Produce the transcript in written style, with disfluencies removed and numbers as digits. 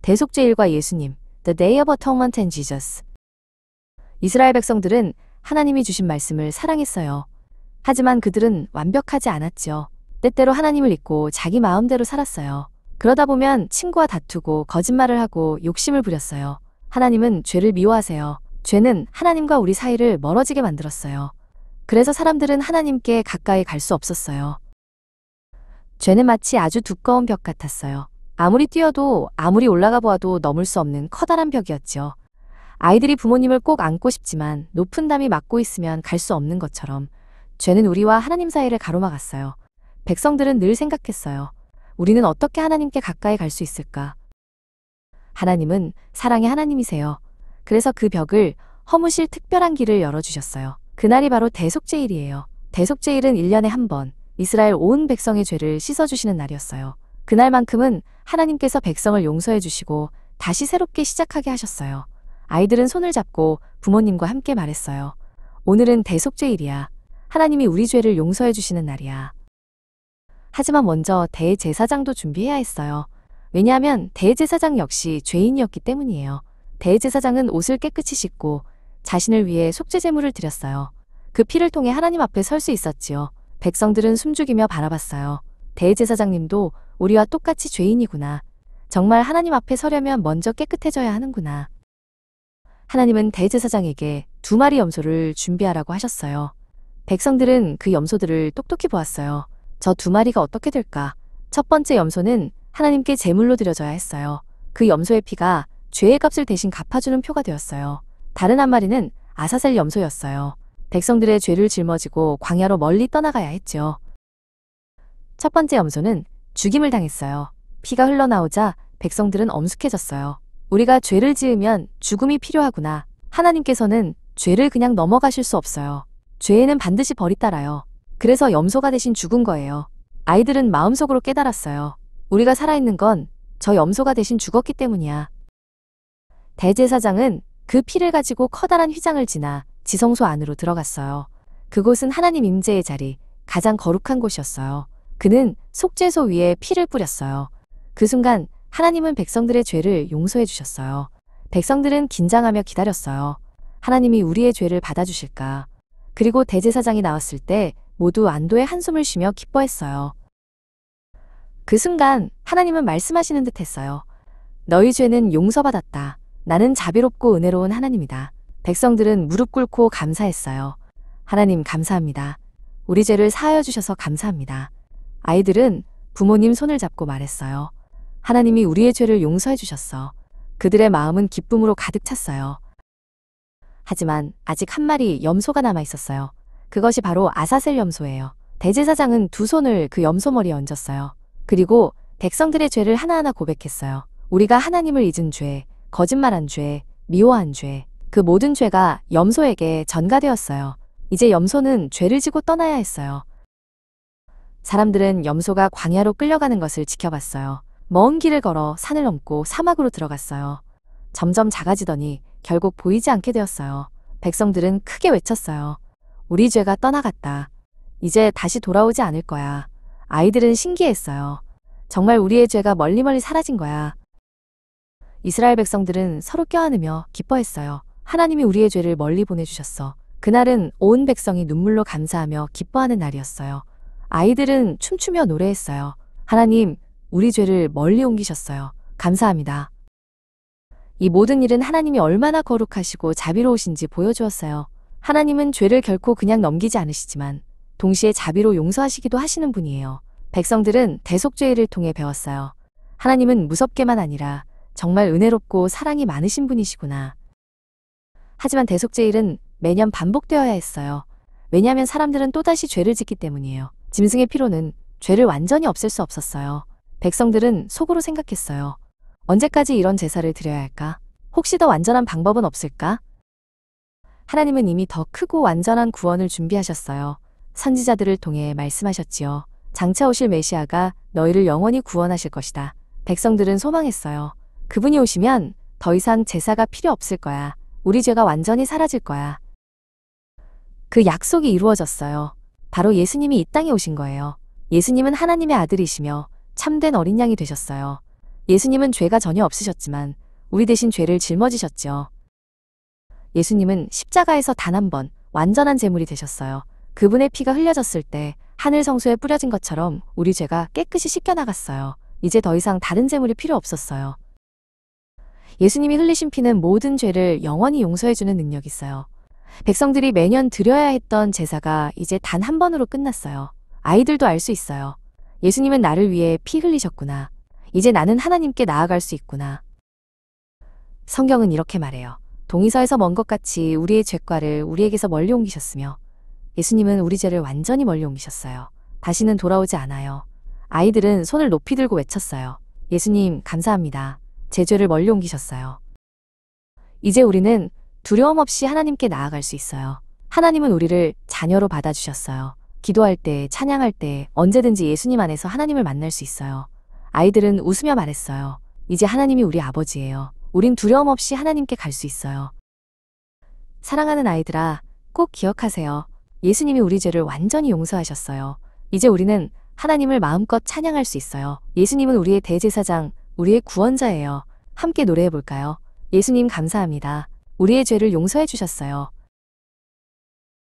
대속죄일과 예수님, The Day of Atonement and Jesus. 이스라엘 백성들은 하나님이 주신 말씀을 사랑했어요. 하지만 그들은 완벽하지 않았죠. 때때로 하나님을 잊고 자기 마음대로 살았어요. 그러다 보면 친구와 다투고 거짓말을 하고 욕심을 부렸어요. 하나님은 죄를 미워하세요. 죄는 하나님과 우리 사이를 멀어지게 만들었어요. 그래서 사람들은 하나님께 가까이 갈 수 없었어요. 죄는 마치 아주 두꺼운 벽 같았어요. 아무리 뛰어도 아무리 올라가 보아도 넘을 수 없는 커다란 벽이었죠. 아이들이 부모님을 꼭 안고 싶지만 높은 담이 막고 있으면 갈 수 없는 것처럼 죄는 우리와 하나님 사이를 가로막았어요. 백성들은 늘 생각했어요. 우리는 어떻게 하나님께 가까이 갈 수 있을까? 하나님은 사랑의 하나님이세요. 그래서 그 벽을 허무실 특별한 길을 열어주셨어요. 그날이 바로 대속죄일이에요. 대속죄일은 1년에 한 번 이스라엘 온 백성의 죄를 씻어주시는 날이었어요. 그날만큼은 하나님께서 백성을 용서해 주시고 다시 새롭게 시작하게 하셨어요. 아이들은 손을 잡고 부모님과 함께 말했어요. 오늘은 대속죄일이야. 하나님이 우리 죄를 용서해 주시는 날이야. 하지만 먼저 대제사장도 준비해야 했어요. 왜냐하면 대제사장 역시 죄인이었기 때문이에요. 대제사장은 옷을 깨끗이 씻고 자신을 위해 속죄 제물을 드렸어요. 그 피를 통해 하나님 앞에 설 수 있었지요. 백성들은 숨죽이며 바라봤어요. 대제사장님도 우리와 똑같이 죄인이구나. 정말 하나님 앞에 서려면 먼저 깨끗해져야 하는구나. 하나님은 대제사장에게 2마리 염소를 준비하라고 하셨어요. 백성들은 그 염소들을 똑똑히 보았어요. 저 2마리가 어떻게 될까? 첫 번째 염소는 하나님께 제물로 드려져야 했어요. 그 염소의 피가 죄의 값을 대신 갚아주는 표가 되었어요. 다른 한 마리는 아사셀 염소였어요. 백성들의 죄를 짊어지고 광야로 멀리 떠나가야 했죠. 첫 번째 염소는 죽임을 당했어요. 피가 흘러나오자 백성들은 엄숙해졌어요. 우리가 죄를 지으면 죽음이 필요하구나. 하나님께서는 죄를 그냥 넘어가실 수 없어요. 죄에는 반드시 벌이 따라요. 그래서 염소가 대신 죽은 거예요. 아이들은 마음속으로 깨달았어요. 우리가 살아있는 건 저 염소가 대신 죽었기 때문이야. 대제사장은 그 피를 가지고 커다란 휘장을 지나 지성소 안으로 들어갔어요. 그곳은 하나님 임재의 자리, 가장 거룩한 곳이었어요. 그는 속죄소 위에 피를 뿌렸어요. 그 순간 하나님은 백성들의 죄를 용서해 주셨어요. 백성들은 긴장하며 기다렸어요. 하나님이 우리의 죄를 받아주실까? 그리고 대제사장이 나왔을 때 모두 안도의 한숨을 쉬며 기뻐했어요. 그 순간 하나님은 말씀하시는 듯 했어요. 너희 죄는 용서받았다. 나는 자비롭고 은혜로운 하나님이다. 백성들은 무릎 꿇고 감사했어요. 하나님 감사합니다. 우리 죄를 사하여 주셔서 감사합니다. 아이들은 부모님 손을 잡고 말했어요. 하나님이 우리의 죄를 용서해 주셨어. 그들의 마음은 기쁨으로 가득 찼어요. 하지만 아직 한 마리 염소가 남아 있었어요. 그것이 바로 아사셀 염소예요. 대제사장은 2 손을 그 염소 머리에 얹었어요. 그리고 백성들의 죄를 하나하나 고백했어요. 우리가 하나님을 잊은 죄, 거짓말한 죄, 미워한 죄, 그 모든 죄가 염소에게 전가되었어요. 이제 염소는 죄를 지고 떠나야 했어요. 사람들은 염소가 광야로 끌려가는 것을 지켜봤어요. 먼 길을 걸어 산을 넘고 사막으로 들어갔어요. 점점 작아지더니 결국 보이지 않게 되었어요. 백성들은 크게 외쳤어요. 우리 죄가 떠나갔다. 이제 다시 돌아오지 않을 거야. 아이들은 신기했어요. 정말 우리의 죄가 멀리 사라진 거야. 이스라엘 백성들은 서로 껴안으며 기뻐했어요. 하나님이 우리의 죄를 멀리 보내주셨어. 그날은 온 백성이 눈물로 감사하며 기뻐하는 날이었어요. 아이들은 춤추며 노래했어요. 하나님, 우리 죄를 멀리 옮기셨어요. 감사합니다. 이 모든 일은 하나님이 얼마나 거룩하시고 자비로우신지 보여주었어요. 하나님은 죄를 결코 그냥 넘기지 않으시지만 동시에 자비로 용서하시기도 하시는 분이에요. 백성들은 대속죄일을 통해 배웠어요. 하나님은 무섭게만 아니라 정말 은혜롭고 사랑이 많으신 분이시구나. 하지만 대속죄일은 매년 반복되어야 했어요. 왜냐하면 사람들은 또다시 죄를 짓기 때문이에요. 짐승의 피로는 죄를 완전히 없앨 수 없었어요. 백성들은 속으로 생각했어요. 언제까지 이런 제사를 드려야 할까? 혹시 더 완전한 방법은 없을까? 하나님은 이미 더 크고 완전한 구원을 준비하셨어요. 선지자들을 통해 말씀하셨지요. 장차 오실 메시아가 너희를 영원히 구원하실 것이다. 백성들은 소망했어요. 그분이 오시면 더 이상 제사가 필요 없을 거야. 우리 죄가 완전히 사라질 거야. 그 약속이 이루어졌어요. 바로 예수님이 이 땅에 오신 거예요. 예수님은 하나님의 아들이시며 참된 어린 양이 되셨어요. 예수님은 죄가 전혀 없으셨지만 우리 대신 죄를 짊어지셨죠. 예수님은 십자가에서 단 한 번 완전한 제물이 되셨어요. 그분의 피가 흘려졌을 때 하늘 성소에 뿌려진 것처럼 우리 죄가 깨끗이 씻겨나갔어요. 이제 더 이상 다른 제물이 필요 없었어요. 예수님이 흘리신 피는 모든 죄를 영원히 용서해주는 능력이 있어요. 백성들이 매년 드려야 했던 제사가 이제 단 한 번으로 끝났어요. 아이들도 알 수 있어요. 예수님은 나를 위해 피 흘리셨구나. 이제 나는 하나님께 나아갈 수 있구나. 성경은 이렇게 말해요. 동이서에서 먼 것 같이 우리의 죄과를 우리에게서 멀리 옮기셨으며 예수님은 우리 죄를 완전히 멀리 옮기셨어요. 다시는 돌아오지 않아요. 아이들은 손을 높이 들고 외쳤어요. 예수님, 감사합니다. 제 죄를 멀리 옮기셨어요. 이제 우리는 두려움 없이 하나님께 나아갈 수 있어요. 하나님은 우리를 자녀로 받아주셨어요. 기도할 때, 찬양할 때 언제든지 예수님 안에서 하나님을 만날 수 있어요. 아이들은 웃으며 말했어요. 이제 하나님이 우리 아버지예요. 우린 두려움 없이 하나님께 갈 수 있어요. 사랑하는 아이들아, 꼭 기억하세요. 예수님이 우리 죄를 완전히 용서하셨어요. 이제 우리는 하나님을 마음껏 찬양할 수 있어요. 예수님은 우리의 대제사장, 우리의 구원자예요. 함께 노래해 볼까요? 예수님 감사합니다. 우리의 죄를 용서해 주셨어요.